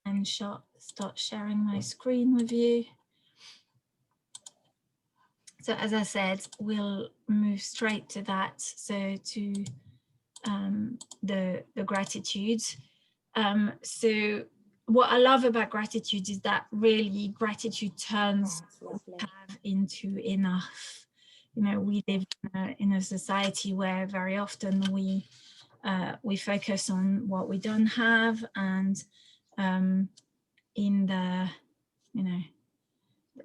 and start sharing my screen with you. So as I said, we'll move straight to that. So to the gratitude. So what I love about gratitude is that really gratitude turns what we have into enough. You know, we live in a society where very often we focus on what we don't have, and in the, you know,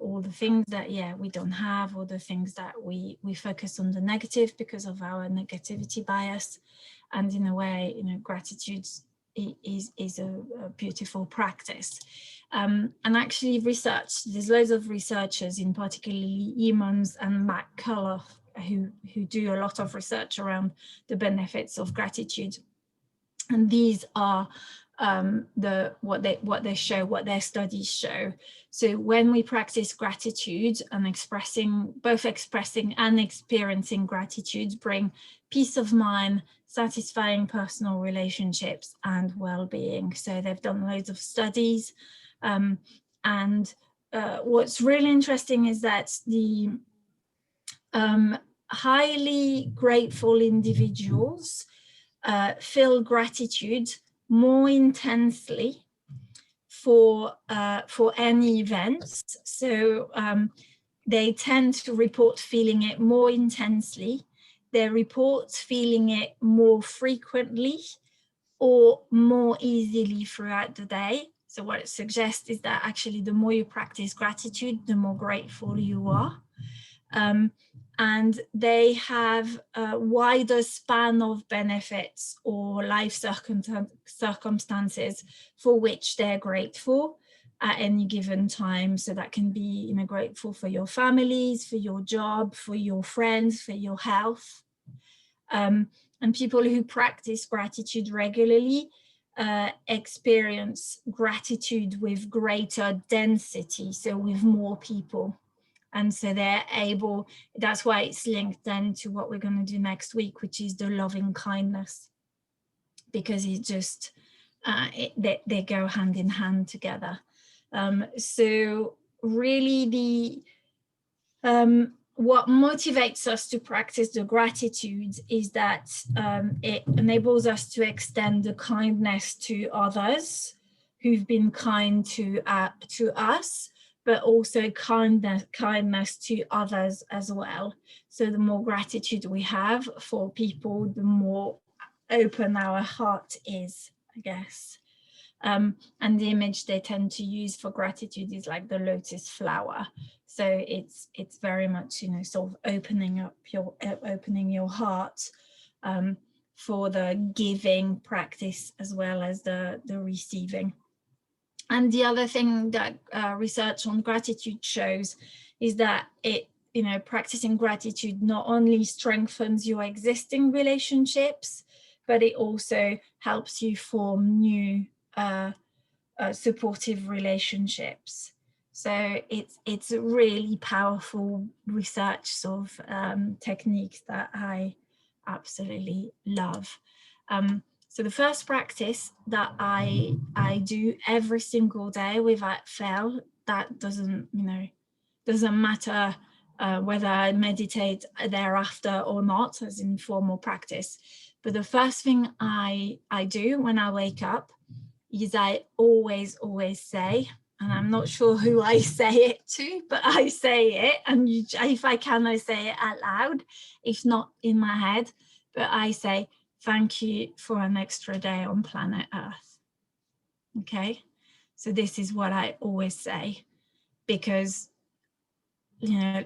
all the things that we don't have, or the things that we focus on the negative because of our negativity bias. And in a way, you know, gratitude is a beautiful practice. And actually there's loads of researchers, in particularly Emmons and McCullough, who do a lot of research around the benefits of gratitude. And these are what their studies show. So when we practice gratitude and both expressing and experiencing gratitude bring peace of mind, satisfying personal relationships, and well-being. So they've done loads of studies, and what's really interesting is that the highly grateful individuals feel gratitude more intensely for any events. So they tend to report feeling it more intensely. They report feeling it more frequently or more easily throughout the day. So what it suggests is that actually the more you practice gratitude, the more grateful you are. And they have a wider span of benefits or life circumstances for which they're grateful at any given time. So that can be, you know, grateful for your families, for your job, for your friends, for your health. And people who practice gratitude regularly experience gratitude with greater density, so with more people. And so they're able, that's why it's linked then to what we're going to do next week, which is the loving kindness, because it just, they go hand in hand together. So really what motivates us to practice the gratitude is that it enables us to extend the kindness to others who've been kind to us, but also kindness to others as well. So the more gratitude we have for people, the more open our heart is, I guess. And the image they tend to use for gratitude is like the lotus flower. So it's very much, you know, sort of opening your heart for the giving practice as well as the receiving. And the other thing that research on gratitude shows is that it, you know, practicing gratitude not only strengthens your existing relationships, but it also helps you form new supportive relationships. So it's a really powerful research sort of techniques that I absolutely love. So the first practice that I do every single day without fail, that doesn't matter whether I meditate thereafter or not, as in formal practice. But the first thing I do when I wake up is I always say, and I'm not sure who I say it to, but I say it, and if I can, I say it out loud, if not in my head, but I say, thank you for an extra day on planet Earth. Okay, so this is what I always say, because, you know,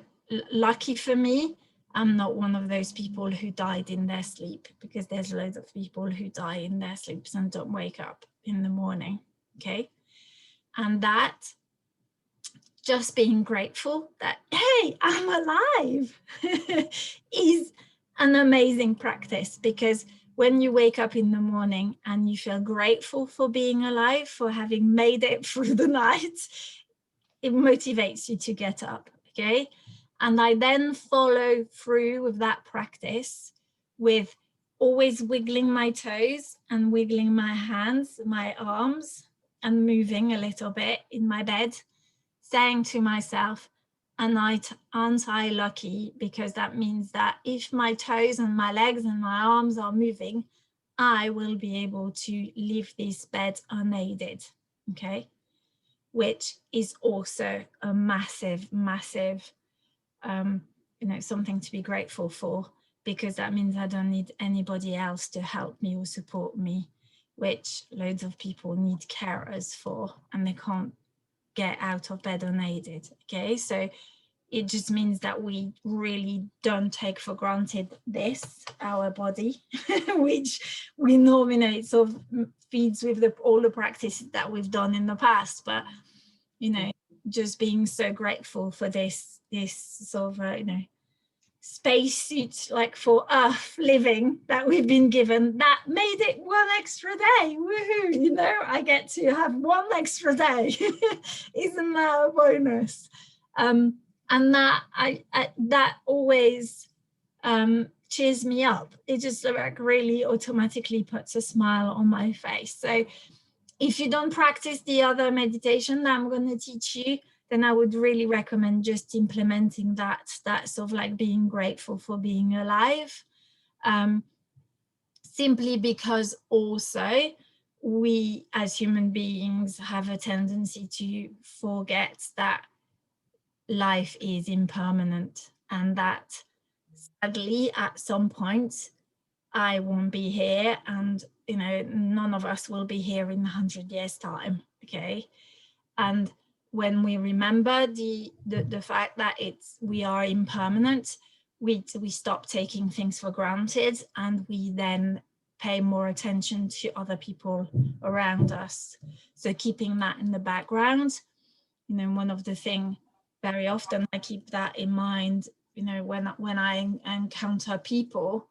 lucky for me, I'm not one of those people who died in their sleep, because there's loads of people who die in their sleeps and don't wake up in the morning. Okay, and that just being grateful that, hey, I'm alive is an amazing practice, because when you wake up in the morning and you feel grateful for being alive, for having made it through the night, it motivates you to get up. Okay, and I then follow through with that practice with always wiggling my toes and wiggling my hands, my arms, and moving a little bit in my bed, saying to myself, aren't I lucky, because that means that if my toes and my legs and my arms are moving, I will be able to leave this bed unaided, okay? Which is also a massive, massive, something to be grateful for, because that means I don't need anybody else to help me or support me, which loads of people need carers for, and they can't get out of bed unaided, okay? So it just means that we really don't take for granted this, our body, which we normally sort of feeds with all the practices that we've done in the past. But, just being so grateful for this sort of, spacesuit, like for Earth living, that we've been given, that made it one extra day. Woohoo! I get to have one extra day. Isn't that a bonus? And that that always cheers me up. It just like really automatically puts a smile on my face. So if you don't practice the other meditation that I'm going to teach you, then I would really recommend just implementing that sort of like being grateful for being alive. Simply because also we as human beings have a tendency to forget that life is impermanent, and that sadly at some point I won't be here, and none of us will be here in 100 years time, okay? And when we remember the fact that we are impermanent, we stop taking things for granted, and we then pay more attention to other people around us. So keeping that in the background, one of the things very often I keep that in mind, when I encounter people,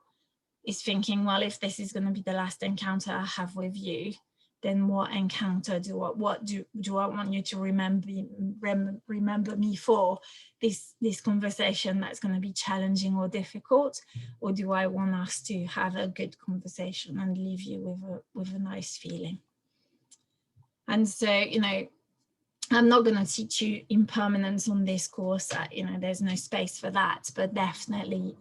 is thinking, well, if this is going to be the last encounter I have with you, then what encounter do I want you to remember me for? This conversation that's going to be challenging or difficult, or do I want us to have a good conversation and leave you with a nice feeling? And so, I'm not going to teach you impermanence on this course. There's no space for that, but definitely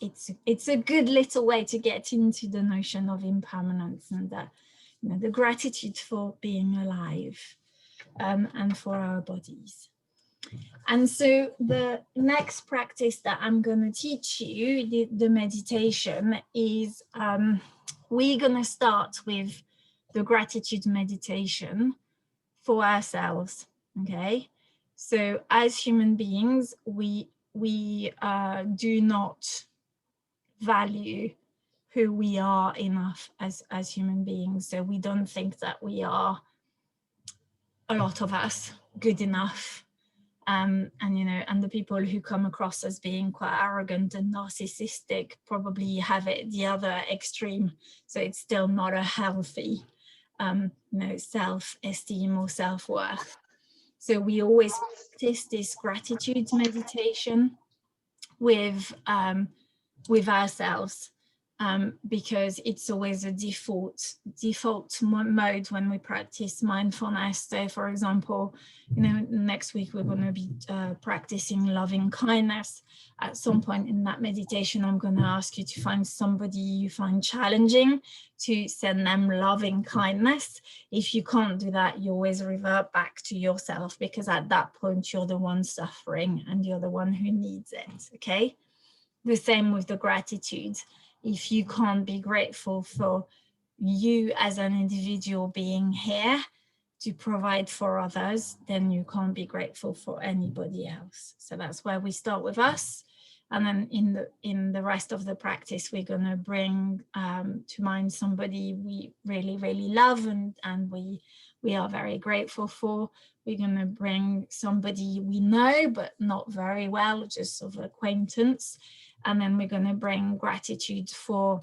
it's a good little way to get into the notion of impermanence and the gratitude for being alive, and for our bodies. And so the next practice that I'm going to teach you, the meditation, is we're going to start with the gratitude meditation for ourselves, okay? So as human beings, we do not value who we are enough as human beings. So we don't think that we are, a lot of us, good enough. And the people who come across as being quite arrogant and narcissistic probably have it the other extreme. So it's still not a healthy self-esteem or self-worth. So we always practice this gratitude meditation with ourselves, because it's always a default mode when we practice mindfulness. So for example, next week we're going to be practicing loving kindness. At some point in that meditation, I'm going to ask you to find somebody you find challenging, to send them loving kindness. If you can't do that, you always revert back to yourself, because at that point you're the one suffering and you're the one who needs it, okay? The same with the gratitude. If you can't be grateful for you as an individual being here to provide for others, then you can't be grateful for anybody else. So that's where we start with us. And then in the rest of the practice, we're going to bring to mind somebody we really, really love and we are very grateful for. We're going to bring somebody we know, but not very well, just sort of acquaintance. And then we're going to bring gratitude for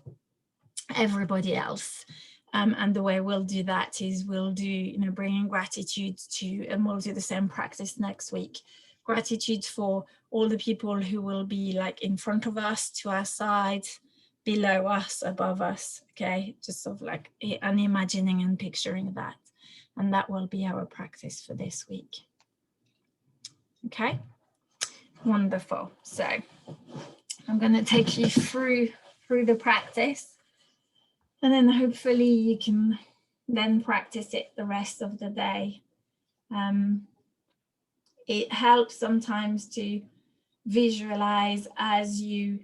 everybody else. And the way we'll do that is we'll do, bringing gratitude to, and we'll do the same practice next week. Gratitude for all the people who will be like in front of us, to our side, below us, above us, okay? Just sort of like, and imagining and picturing that. And that will be our practice for this week. Okay, wonderful. So I'm going to take you through the practice, and then hopefully you can then practice it the rest of the day. It helps sometimes to visualize as you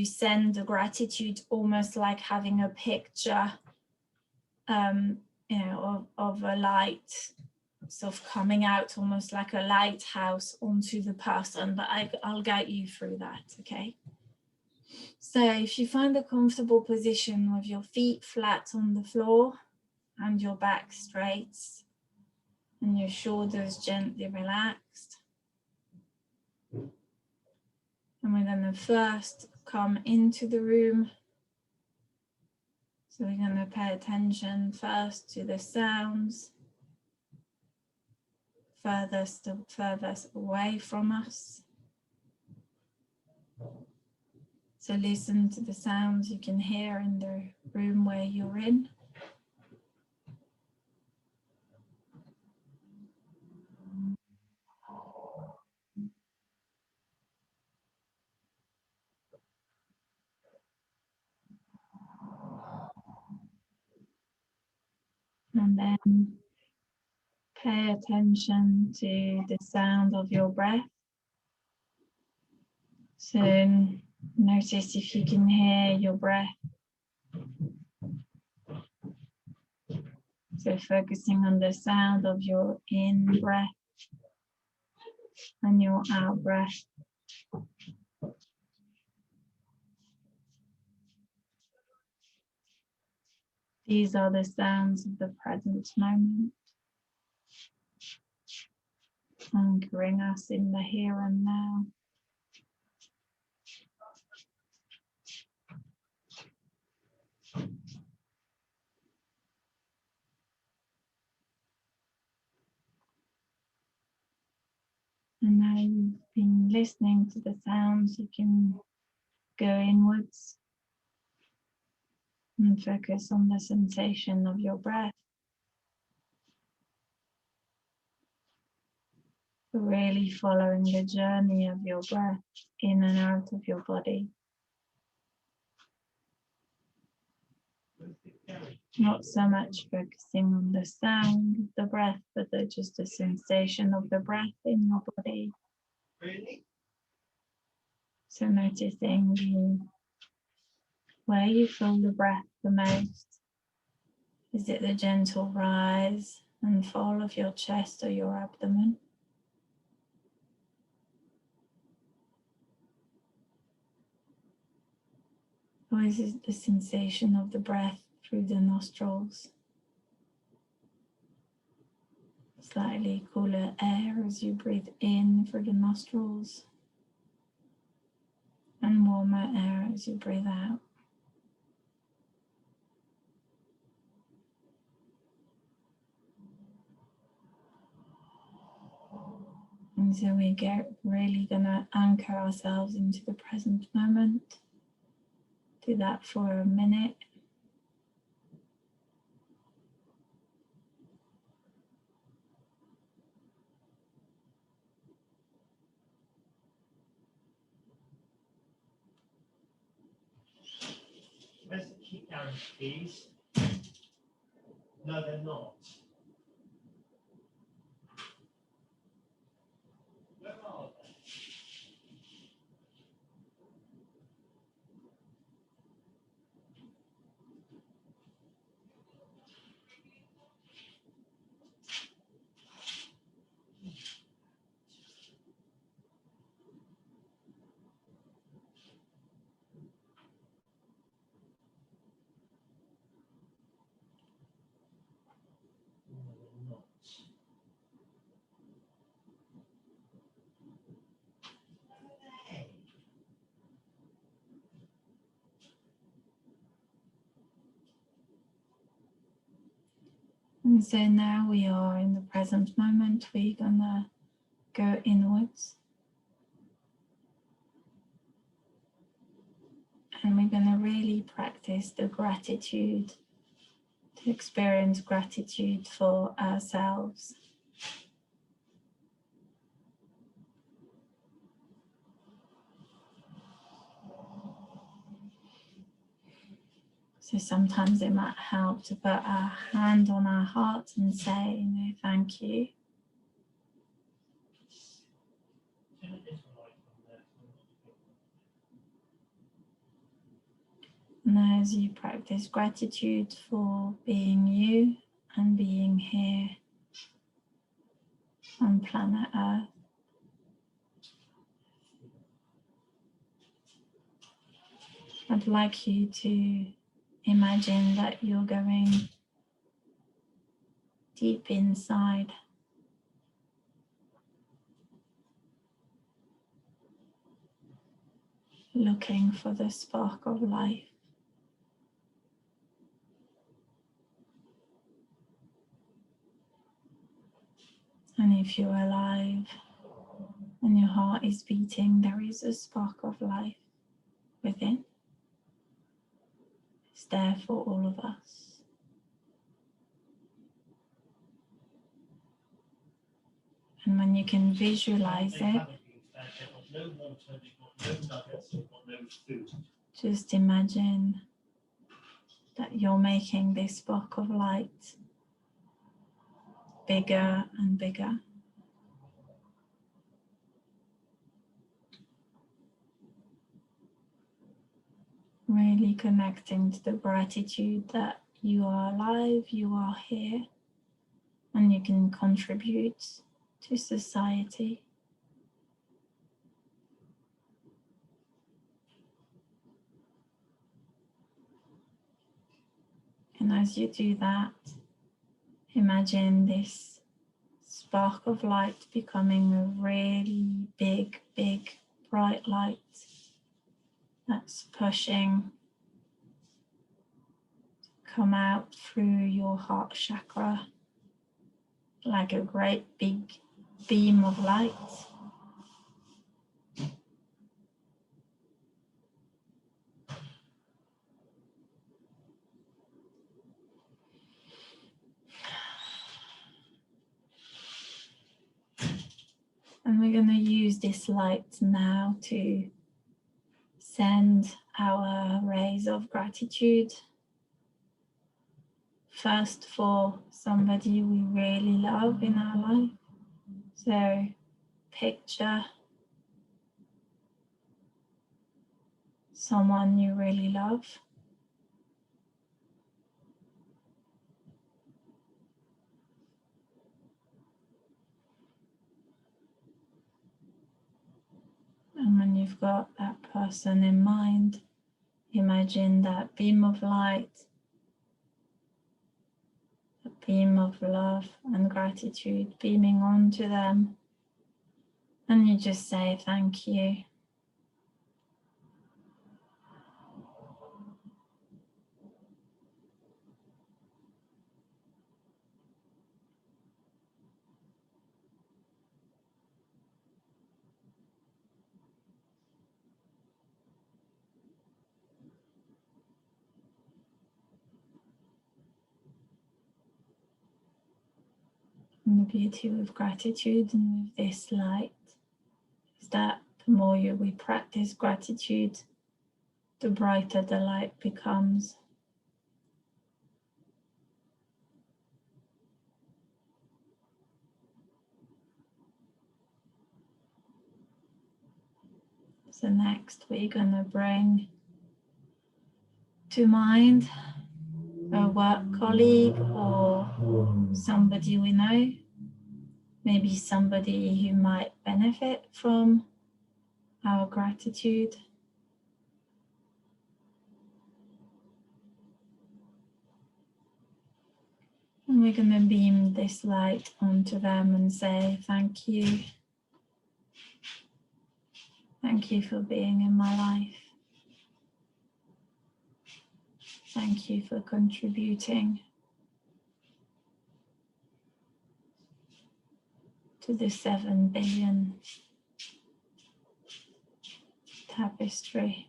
send the gratitude, almost like having a picture, you know, of a light sort of coming out, almost like a lighthouse onto the person, but I'll guide you through that, okay? So if you find a comfortable position with your feet flat on the floor and your back straight and your shoulders gently relaxed, and we're going to first come into the room. So we're going to pay attention first to the sounds furthest away from us. So listen to the sounds you can hear in the room where you're in. And then pay attention to the sound of your breath. So notice if you can hear your breath. So focusing on the sound of your in breath and your out breath. These are the sounds of the present moment, anchoring us in the here and now. And now you've been listening to the sounds, you can go inwards and focus on the sensation of your breath. Really following the journey of your breath in and out of your body. Not so much focusing on the sound of the breath, but just the sensation of the breath in your body. So noticing where you feel the breath the most. Is it the gentle rise and fall of your chest or your abdomen? Or is it the sensation of the breath through the nostrils? Slightly cooler air as you breathe in through the nostrils, and warmer air as you breathe out. And so we get really gonna anchor ourselves into the present moment. Do that for a minute. Where's the key keys? No, they're not. Where are they? And so now we are in the present moment. We're gonna go inwards. And we're gonna really practice the gratitude to experience gratitude for ourselves. So sometimes it might help to put our hand on our heart and say, thank you. And as you practice gratitude for being you and being here on planet Earth, I'd like you to imagine that you're going deep inside, looking for the spark of life. And if you're alive and your heart is beating, there is a spark of life within. It's there for all of us. And when you can visualize it, just imagine that you're making this spark of light bigger and bigger. Really connecting to the gratitude that you are alive, you are here, and you can contribute to society. And as you do that, imagine this spark of light becoming a really big, bright light that's pushing to come out through your heart chakra like a great big beam of light. And we're going to use this light now to send our rays of gratitude. First for somebody we really love in our life. So picture someone you really love. And when you've got that person in mind, imagine that beam of light, a beam of love and gratitude beaming onto them. And you just say thank you. And the beauty with gratitude and with this light is that the more we practice gratitude, the brighter the light becomes. So next we're going to bring to mind a work colleague or somebody we know, maybe somebody who might benefit from our gratitude. And we're going to beam this light onto them and say thank you. Thank you for being in my life. Thank you for contributing to the 7 billion tapestry.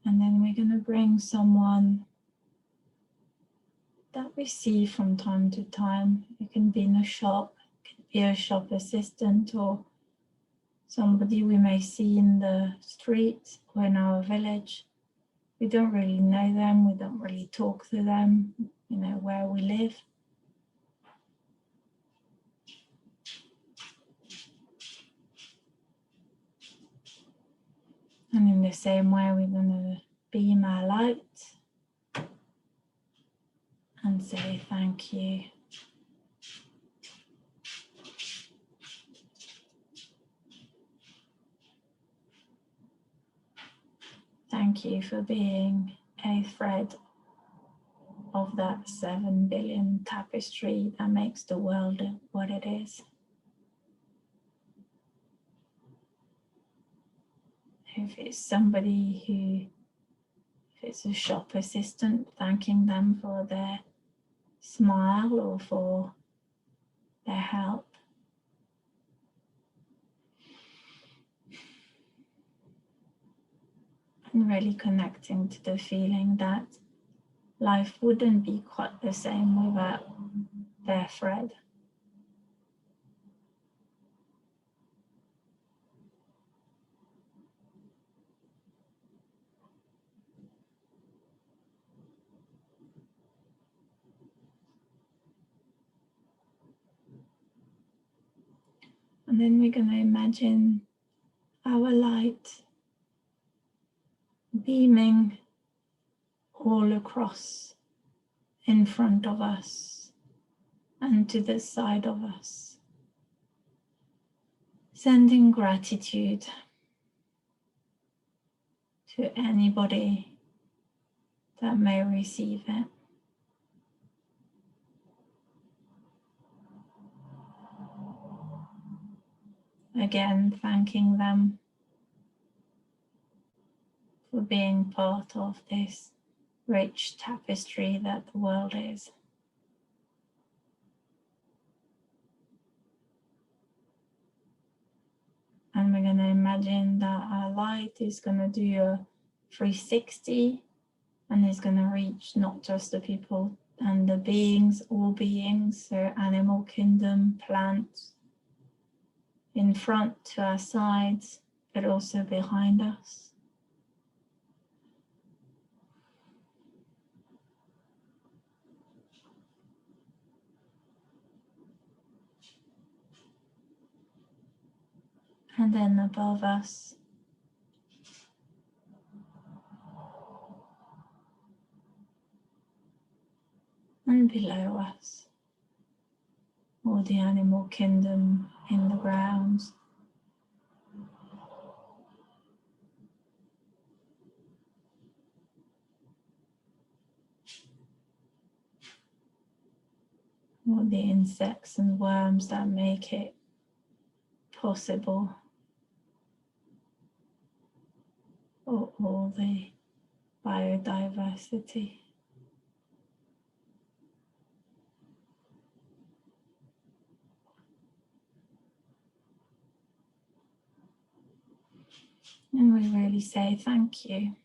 And then we're going to bring someone that we see from time to time. It can be in a shop, it can be a shop assistant, or somebody we may see in the street or in our village. We don't really know them, we don't really talk to them, where we live. And in the same way, we're going to beam our light and say thank you. Thank you for being a thread of that 7 billion tapestry that makes the world what it is. If it's somebody if it's a shop assistant, thanking them for their smile or for their help. And really connecting to the feeling that life wouldn't be quite the same without their thread. And then we're going to imagine our light beaming all across in front of us and to the side of us, sending gratitude to anybody that may receive it. Again, thanking them for being part of this rich tapestry that the world is. And we're going to imagine that our light is going to do a 360 and is going to reach not just the people and the beings, all beings, so animal kingdom, plants, in front to our sides, but also behind us. And then above us. And below us. All the animal kingdom in the grounds. All the insects and worms that make it possible. Or all the biodiversity. And we really say thank you.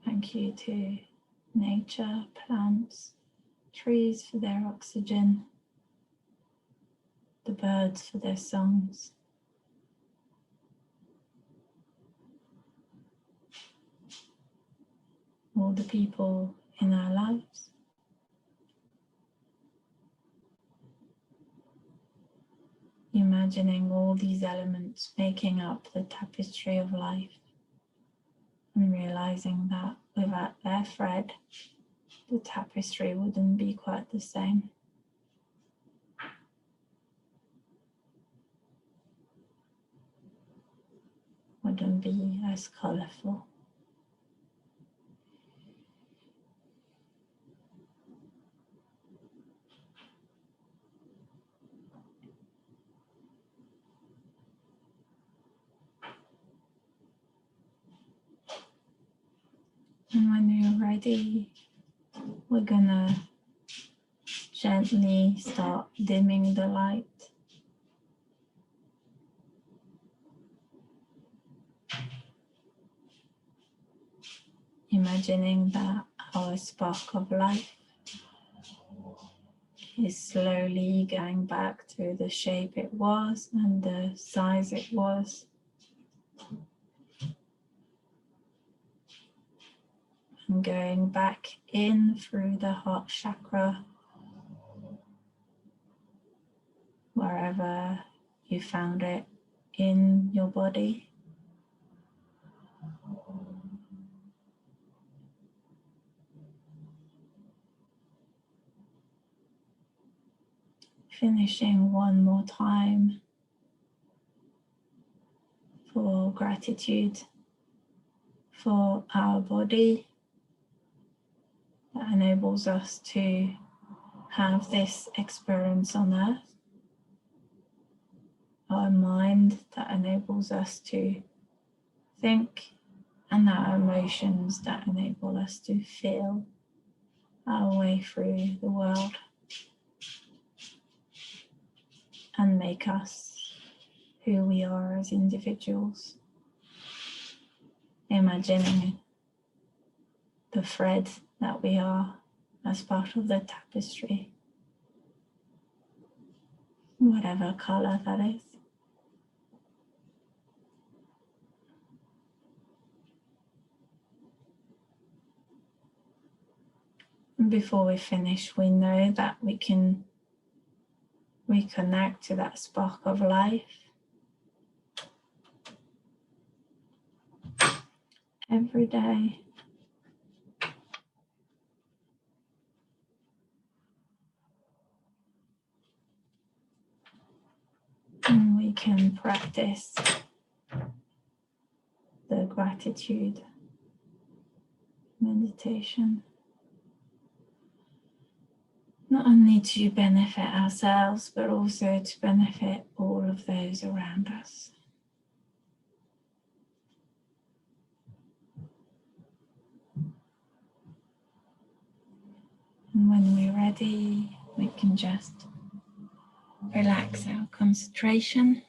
Thank you to nature, plants, trees for their oxygen, the birds for their songs. All the people in our lives. Imagining all these elements making up the tapestry of life and realizing that without their thread, the tapestry wouldn't be quite the same. Wouldn't be as colorful. And when you're ready, we're gonna gently start dimming the light imagining that our spark of life is slowly going back to the shape it was and the size it was. And going back in through the heart chakra, wherever you found it in your body. Finishing one more time for gratitude for our body that enables us to have this experience on earth, our mind that enables us to think, and our emotions that enable us to feel our way through the world and make us who we are as individuals. Imagining the thread that we are as part of the tapestry, whatever color that is. And before we finish, we know that we can reconnect to that spark of life every day. And we can practice the gratitude meditation, not only to benefit ourselves, but also to benefit all of those around us. And when we're ready, we can just relax our concentration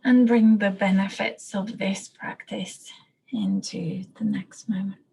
and bring the benefits of this practice into the next moment.